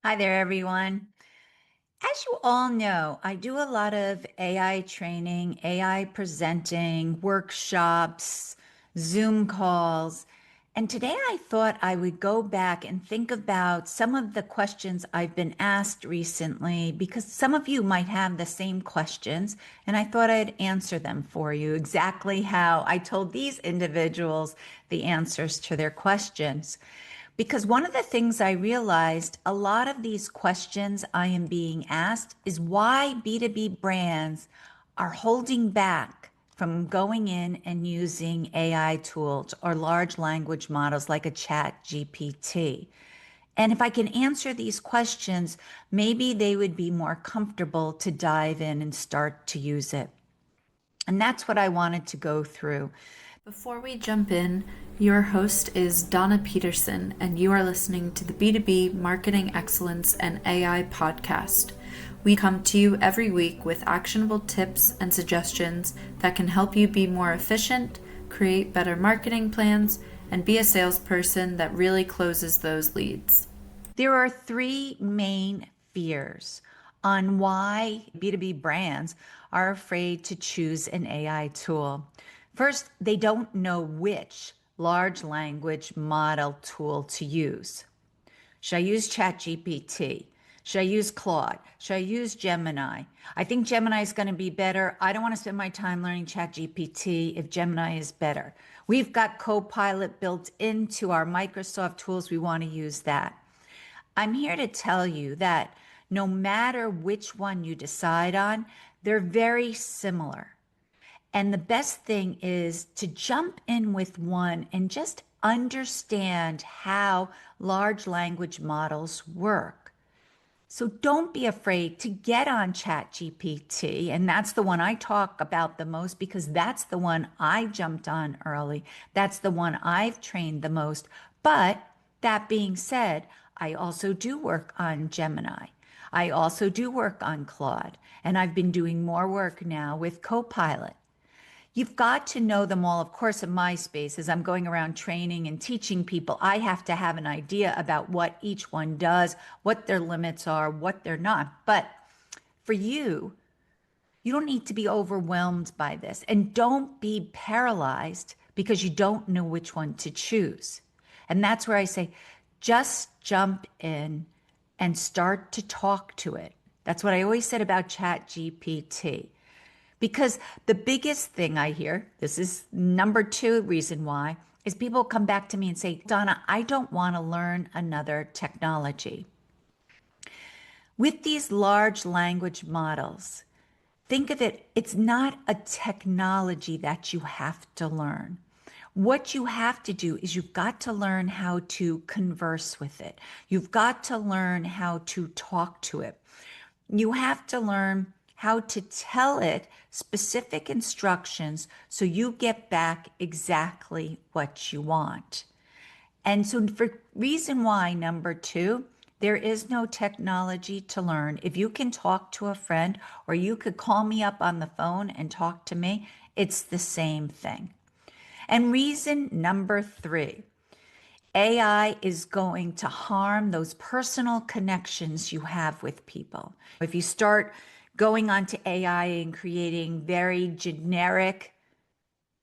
Hi there, everyone. As you all know, I do a lot of AI training, AI presenting, workshops, Zoom calls. And today I thought I would go back and think about some of the questions I've been asked recently because some of you might have the same questions. And I thought I'd answer them for you exactly how I told these individuals the answers to their questions. Because one of the things I realized, a lot of these questions I am being asked is why B2B brands are holding back from going in and using AI tools or large language models like a ChatGPT. And if I can answer these questions, maybe they would be more comfortable to dive in and start to use it. And that's what I wanted to go through. Before we jump in, your host is Donna Peterson, and you are listening to the B2B Marketing Excellence and AI podcast. We come to you every week with actionable tips and suggestions that can help you be more efficient, create better marketing plans, and be a salesperson that really closes those leads. There are three main fears on why B2B brands are afraid to choose an AI tool. First, they don't know which large language model tool to use. Should I use ChatGPT? Should I use Claude? Should I use Gemini? I think Gemini is going to be better. I don't want to spend my time learning ChatGPT if Gemini is better. We've got Copilot built into our Microsoft tools. We want to use that. I'm here to tell you that no matter which one you decide on, they're very similar. And the best thing is to jump in with one and just understand how large language models work. So don't be afraid to get on ChatGPT. And that's the one I talk about the most because that's the one I jumped on early. That's the one I've trained the most. But that being said, I also do work on Gemini. I also do work on Claude. And I've been doing more work now with Copilot. You've got to know them all. Of course, in my space, as I'm going around training and teaching people, I have to have an idea about what each one does, what their limits are, what they're not. But for you, you don't need to be overwhelmed by this. And don't be paralyzed because you don't know which one to choose. And that's where I say, just jump in and start to talk to it. That's what I always said about ChatGPT. Because the biggest thing I hear, this is number two reason why, is people come back to me and say, Donna, I don't want to learn another technology. With these large language models, think of it, it's not a technology that you have to learn. What you have to do is you've got to learn how to converse with it. You've got to learn how to talk to it. You have to learn how to tell it specific instructions so you get back exactly what you want. And so for reason why, number two, there is no technology to learn. If you can talk to a friend or you could call me up on the phone and talk to me, it's the same thing. And reason number three, AI is going to harm those personal connections you have with people. If you start going onto AI and creating very generic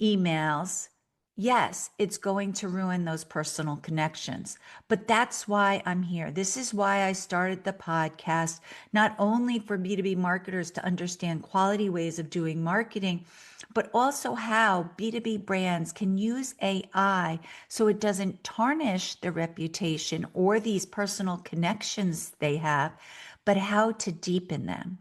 emails, yes, it's going to ruin those personal connections. But that's why I'm here. This is why I started the podcast, not only for B2B marketers to understand quality ways of doing marketing, but also how B2B brands can use AI so it doesn't tarnish their reputation or these personal connections they have, but how to deepen them.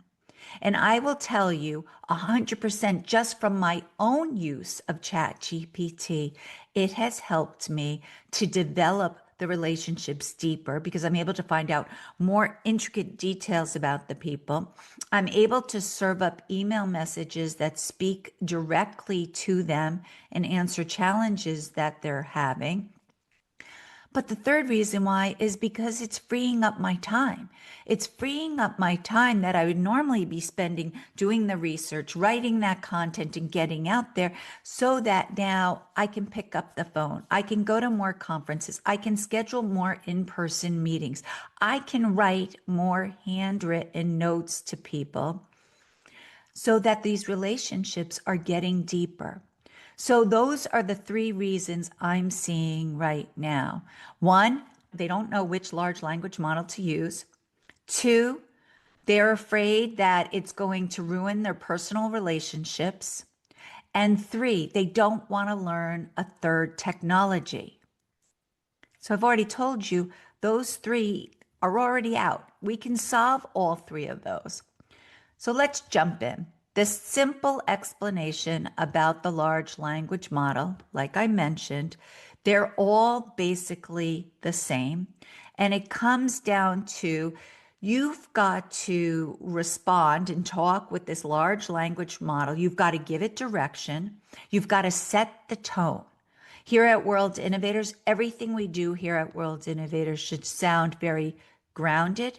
And I will tell you 100% just from my own use of ChatGPT, it has helped me to develop the relationships deeper because I'm able to find out more intricate details about the people. I'm able to serve up email messages that speak directly to them and answer challenges that they're having. But the third reason why is because it's freeing up my time. It's freeing up my time that I would normally be spending doing the research, writing that content, and getting out there so that now I can pick up the phone. I can go to more conferences. I can schedule more in-person meetings. I can write more handwritten notes to people so that these relationships are getting deeper. So those are the three reasons I'm seeing right now. One, they don't know which large language model to use. Two, they're afraid that it's going to ruin their personal relationships. And three, they don't want to learn a third technology. So I've already told you those three are already out. We can solve all three of those. So let's jump in. This simple explanation about the large language model, like I mentioned, they're all basically the same. And it comes down to you've got to respond and talk with this large language model. You've got to give it direction. You've got to set the tone. Here at World Innovators, everything we do here at World Innovators should sound very grounded,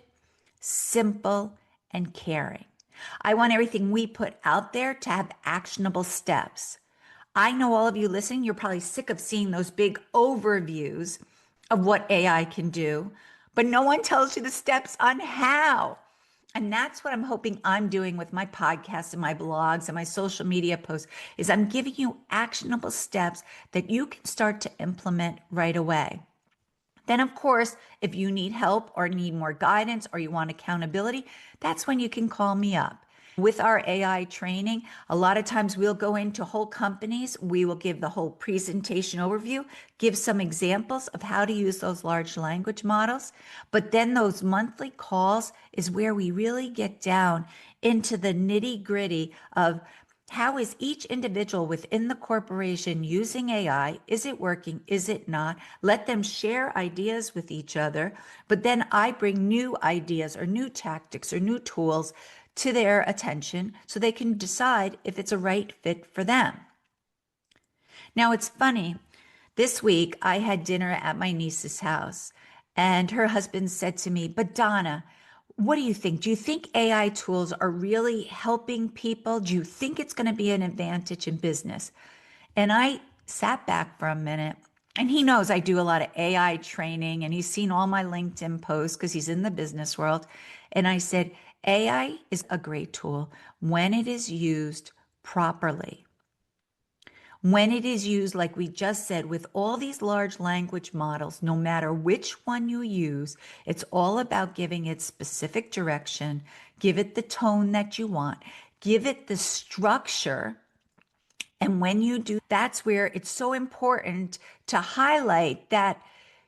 simple, and caring. I want everything we put out there to have actionable steps. I know all of you listening, you're probably sick of seeing those big overviews of what AI can do, but no one tells you the steps on how. And that's what I'm hoping I'm doing with my podcasts and my blogs and my social media posts is I'm giving you actionable steps that you can start to implement right away. Then, of course, if you need help or need more guidance or you want accountability, that's when you can call me up. With our AI training, a lot of times we'll go into whole companies. We will give the whole presentation overview, give some examples of how to use those large language models. But then those monthly calls is where we really get down into the nitty gritty of how is each individual within the corporation using AI? Is it working? Is it not? Let them share ideas with each other. But then I bring new ideas or new tactics or new tools to their attention so they can decide if it's a right fit for them. Now, it's funny. This week I had dinner at my niece's house, and her husband said to me, "But Donna, what do you think? Do you think AI tools are really helping people? Do you think it's going to be an advantage in business?" And I sat back for a minute, and he knows I do a lot of AI training, and he's seen all my LinkedIn posts because he's in the business world. And I said, AI is a great tool when it is used properly. When it is used, like we just said, with all these large language models, no matter which one you use, it's all about giving it specific direction, give it the tone that you want, give it the structure. And when you do, that's where it's so important to highlight that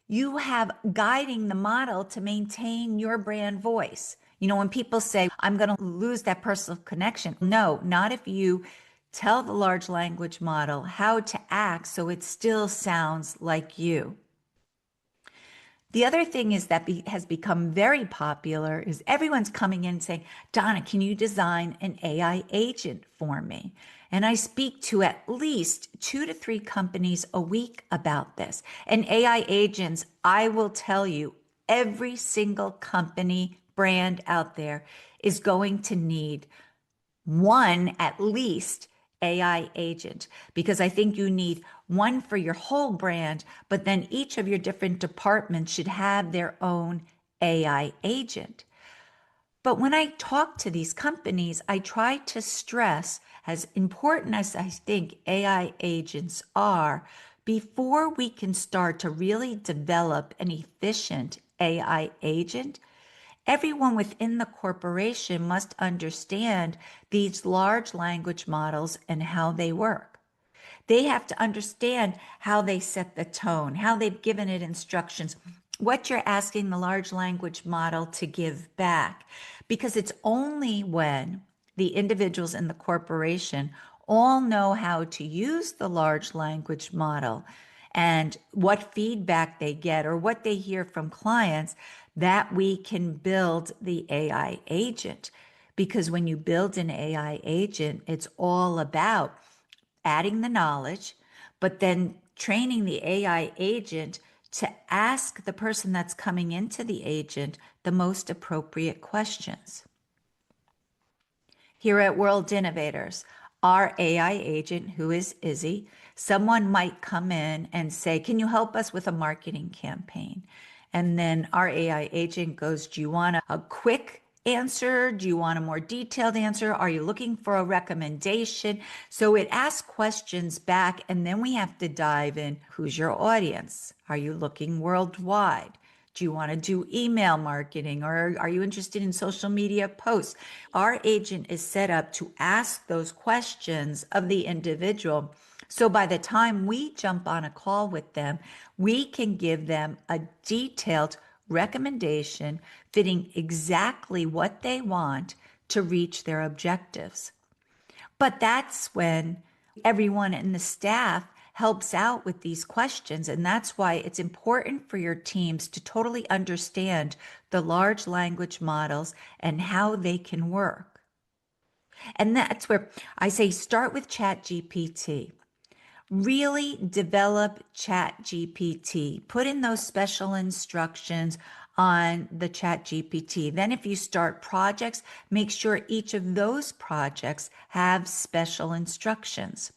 you have guiding the model to maintain your brand voice. You know, when people say, I'm going to lose that personal connection. No, not if you tell the large language model how to act so it still sounds like you. The other thing is that has become very popular is everyone's coming in saying, Donna, can you design an AI agent for me? And I speak to at least 2 to 3 companies a week about this. And AI agents, I will tell you, every single company brand out there is going to need one at least AI agent, because I think you need one for your whole brand, but then each of your different departments should have their own AI agent. But when I talk to these companies, I try to stress, as important as I think AI agents are, before we can start to really develop an efficient AI agent, everyone within the corporation must understand these large language models and how they work. They have to understand how they set the tone, how they've given it instructions, what you're asking the large language model to give back. Because it's only when the individuals in the corporation all know how to use the large language model and what feedback they get or what they hear from clients that we can build the AI agent. Because when you build an AI agent, it's all about adding the knowledge, but then training the AI agent to ask the person that's coming into the agent the most appropriate questions. Here at World Innovators, our AI agent, who is Izzy, someone might come in and say, "Can you help us with a marketing campaign?" And then our AI agent goes, "Do you want a quick answer? Do you want a more detailed answer? Are you looking for a recommendation?" So it asks questions back, and then we have to dive in. Who's your audience? Are you looking worldwide? Do you want to do email marketing, or are you interested in social media posts? Our agent is set up to ask those questions of the individual. So by the time we jump on a call with them, we can give them a detailed recommendation fitting exactly what they want to reach their objectives. But that's when everyone in the staff helps out with these questions. And that's why it's important for your teams to totally understand the large language models and how they can work. And that's where I say start with ChatGPT. Really develop ChatGPT. Put in those special instructions on the ChatGPT. Then if you start projects, make sure each of those projects have special instructions.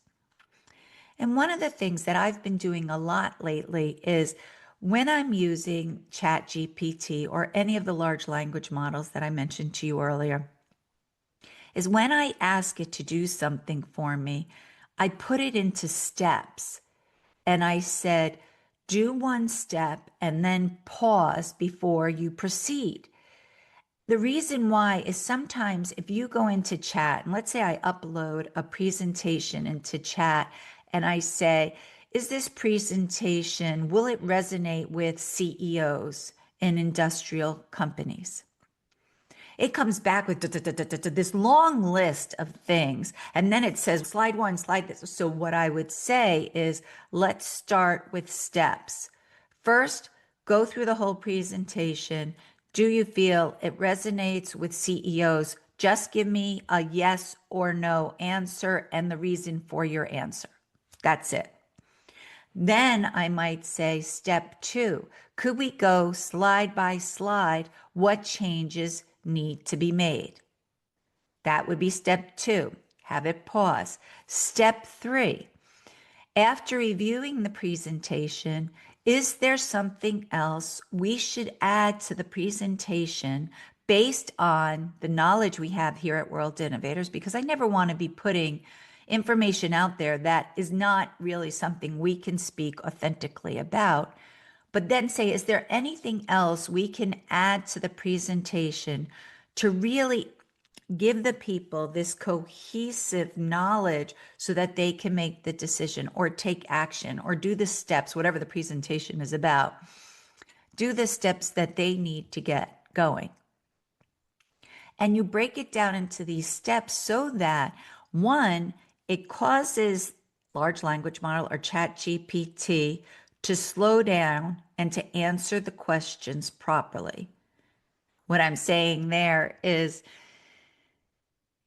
And one of the things that I've been doing a lot lately is when I'm using ChatGPT or any of the large language models that I mentioned to you earlier, is when I ask it to do something for me, I put it into steps and I said, do one step and then pause before you proceed. The reason why is sometimes if you go into chat, and let's say I upload a presentation into chat and I say, is this presentation, will it resonate with CEOs in industrial companies? It comes back with this long list of things. And then it says, slide one, slide this. So what I would say is, let's start with steps. First, go through the whole presentation. Do you feel it resonates with CEOs? Just give me a yes or no answer and the reason for your answer. That's it. Then I might say, step two, could we go slide by slide? What changes need to be made? That would be step two. Have it pause. Step three, after reviewing the presentation, is there something else we should add to the presentation based on the knowledge we have here at World Innovators? Because I never want to be putting information out there that is not really something we can speak authentically about. But then say, is there anything else we can add to the presentation to really give the people this cohesive knowledge so that they can make the decision or take action or do the steps, whatever the presentation is about, do the steps that they need to get going. And you break it down into these steps so that, one, it causes large language model or ChatGPT to slow down and to answer the questions properly. What I'm saying there is,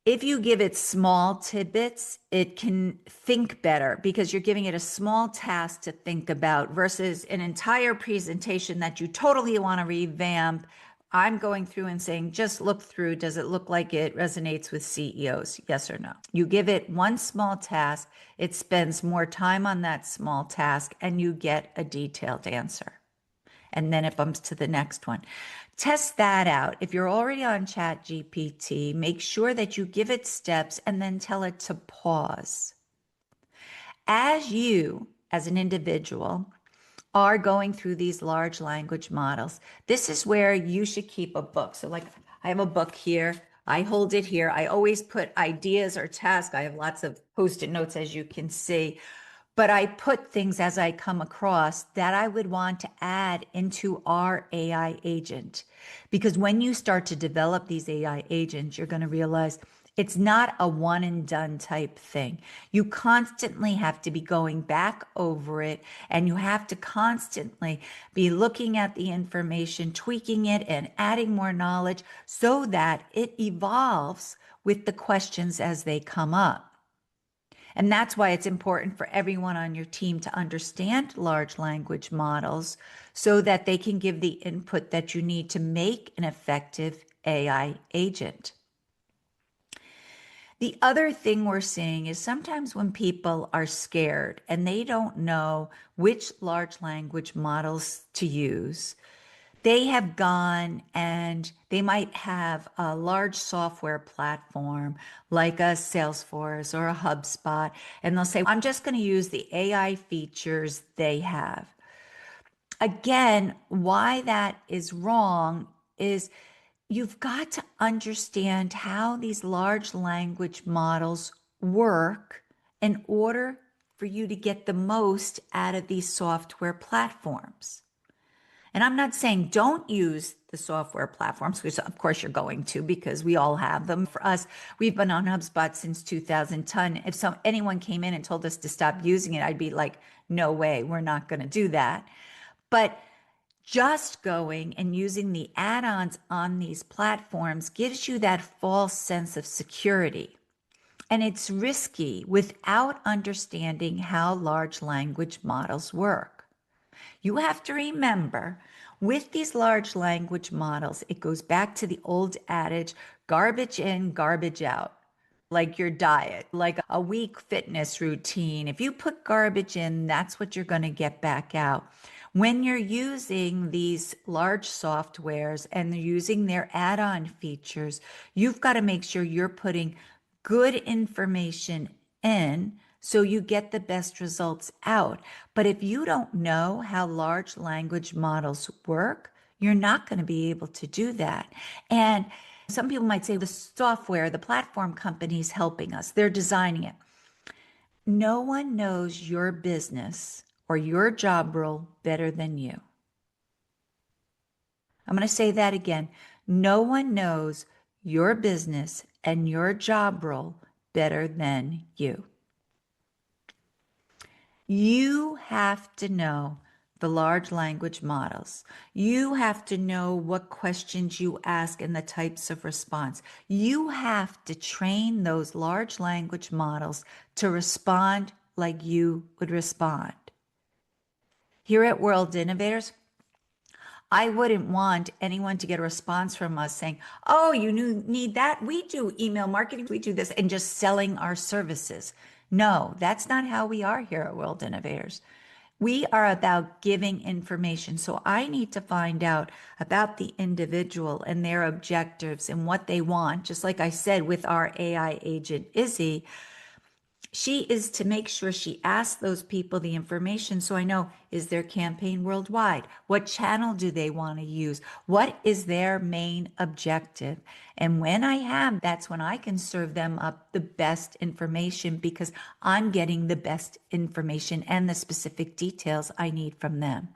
if you give it small tidbits, it can think better because you're giving it a small task to think about versus an entire presentation that you totally want to revamp. I'm going through and saying, just look through. Does it look like it resonates with CEOs? Yes or no? You give it one small task, it spends more time on that small task, and you get a detailed answer. And then it bumps to the next one. Test that out. If you're already on ChatGPT, make sure that you give it steps and then tell it to pause. As you, as an individual, are going through these large language models, this is where you should keep a book. So like I have a book here. I hold it here. I always put ideas or tasks. I have lots of Post-it notes, as you can see. But I put things as I come across that I would want to add into our AI agent. Because when you start to develop these AI agents, you're going to realize it's not a one and done type thing. You constantly have to be going back over it, and you have to constantly be looking at the information, tweaking it, and adding more knowledge so that it evolves with the questions as they come up. And that's why it's important for everyone on your team to understand large language models so that they can give the input that you need to make an effective AI agent. The other thing we're seeing is sometimes when people are scared and they don't know which large language models to use, they have gone and they might have a large software platform like a Salesforce or a HubSpot, and they'll say, I'm just going to use the AI features they have. Again, why that is wrong is you've got to understand how these large language models work in order for you to get the most out of these software platforms. And I'm not saying don't use the software platforms, which of course you're going to because we all have them. For us, we've been on HubSpot since 2010. If anyone came in and told us to stop using it, I'd be like, no way, we're not going to do that. But just going and using the add-ons on these platforms gives you that false sense of security. And it's risky without understanding how large language models work. You have to remember, with these large language models, it goes back to the old adage, garbage in, garbage out. Like your diet, like a week fitness routine. If you put garbage in, that's what you're going to get back out. When you're using these large softwares and they're using their add-on features, you've got to make sure you're putting good information in so you get the best results out. But if you don't know how large language models work, you're not going to be able to do that. And some people might say the software, the platform company's helping us. They're designing it. No one knows your business or your job role better than you. I'm going to say that again. No one knows your business and your job role better than you. You have to know the large language models. You have to know what questions you ask and the types of response. You have to train those large language models to respond like you would respond. Here at World Innovators, I wouldn't want anyone to get a response from us saying, oh, you need that? We do email marketing, we do this, and just selling our services. No, that's not how we are here at World Innovators. We are about giving information. So I need to find out about the individual and their objectives and what they want. Just like I said with our AI agent, Izzy, she is to make sure she asks those people the information so I know, is their campaign worldwide? What channel do they want to use? What is their main objective? And when I have, that's when I can serve them up the best information because I'm getting the best information and the specific details I need from them.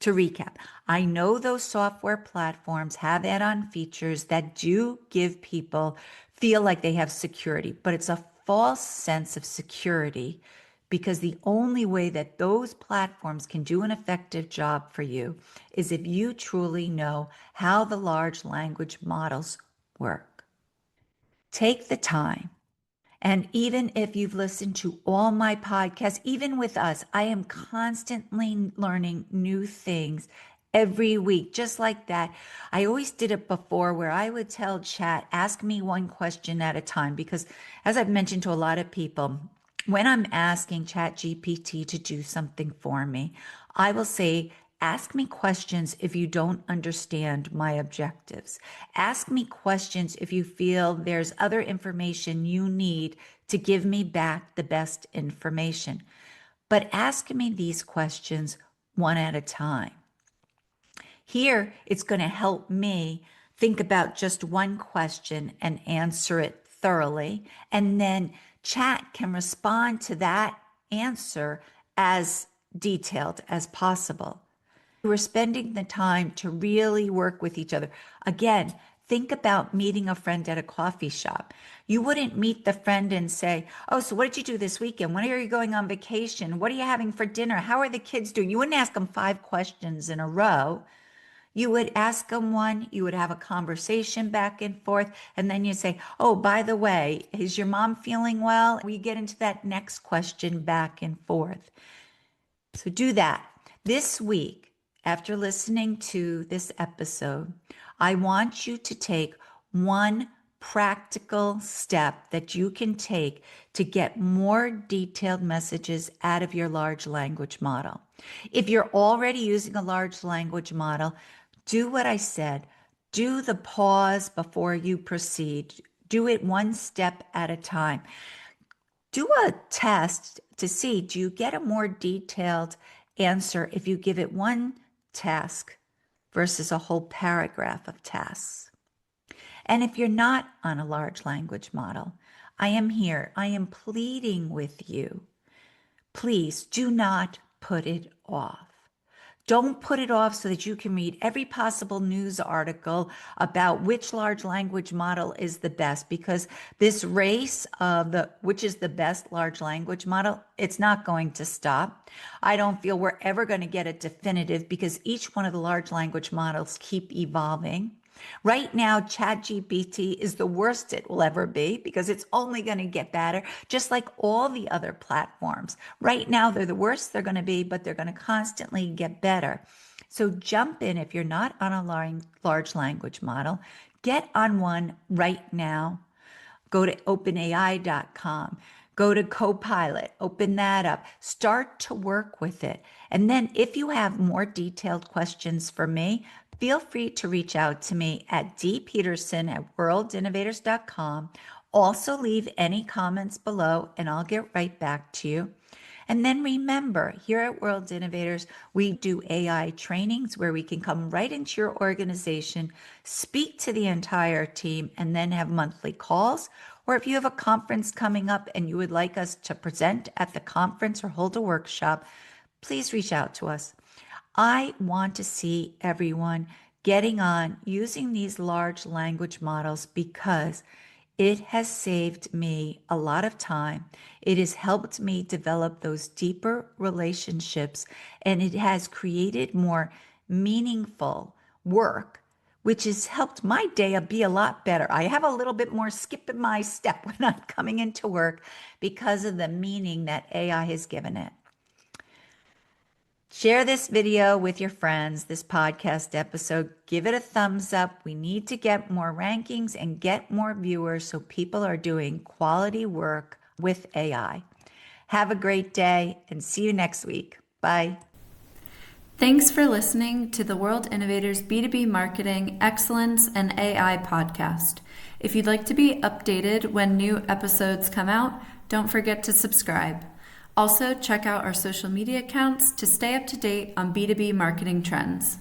To recap, I know those software platforms have add-on features that do give people feel like they have security, but it's a false sense of security because the only way that those platforms can do an effective job for you is if you truly know how the large language models work. Take the time. And even if you've listened to all my podcasts, even with us, I am constantly learning new things every week, just like that. I always did it before where I would tell Chat, ask me one question at a time, because as I've mentioned to a lot of people, when I'm asking ChatGPT to do something for me, I will say, ask me questions if you don't understand my objectives. Ask me questions if you feel there's other information you need to give me back the best information. But ask me these questions one at a time. Here, it's going to help me think about just one question and answer it thoroughly. And then Chat can respond to that answer as detailed as possible. We're spending the time to really work with each other. Again, think about meeting a friend at a coffee shop. You wouldn't meet the friend and say, oh, so what did you do this weekend? When are you going on vacation? What are you having for dinner? How are the kids doing? You wouldn't ask them 5 questions in a row. You would ask them one, you would have a conversation back and forth, and then you say, oh, by the way, is your mom feeling well? We get into that next question back and forth. So do that. This week, after listening to this episode, I want you to take one practical step that you can take to get more detailed messages out of your large language model. If you're already using a large language model, do what I said. Do the pause before you proceed. Do it one step at a time. Do a test to see, do you get a more detailed answer if you give it one task versus a whole paragraph of tasks? And if you're not on a large language model, I am here. I am pleading with you. Please do not put it off. Don't put it off so that you can read every possible news article about which large language model is the best, because this race of which is the best large language model, it's not going to stop. I don't feel we're ever going to get it definitive because each one of the large language models keep evolving. Right now, ChatGPT is the worst it will ever be because it's only going to get better, just like all the other platforms. Right now, they're the worst they're going to be, but they're going to constantly get better. So jump in if you're not on a large language model. Get on one right now. Go to openai.com. Go to Copilot, open that up, start to work with it. And then if you have more detailed questions for me, feel free to reach out to me at dpeterson@worldinnovators.com. Also leave any comments below and I'll get right back to you. And then remember, here at World Innovators, we do AI trainings where we can come right into your organization, speak to the entire team, and then have monthly calls. Or if you have a conference coming up and you would like us to present at the conference or hold a workshop, please reach out to us. I want to see everyone getting on using these large language models because it has saved me a lot of time. It has helped me develop those deeper relationships, and it has created more meaningful work, which has helped my day be a lot better. I have a little bit more skip in my step when I'm coming into work because of the meaning that AI has given it. Share this video with your friends, this podcast episode. Give it a thumbs up. We need to get more rankings and get more viewers so people are doing quality work with AI. Have a great day and see you next week. Bye. Thanks for listening to the World Innovators B2B Marketing Excellence and AI podcast. If you'd like to be updated when new episodes come out, don't forget to subscribe. Also, check out our social media accounts to stay up to date on B2B marketing trends.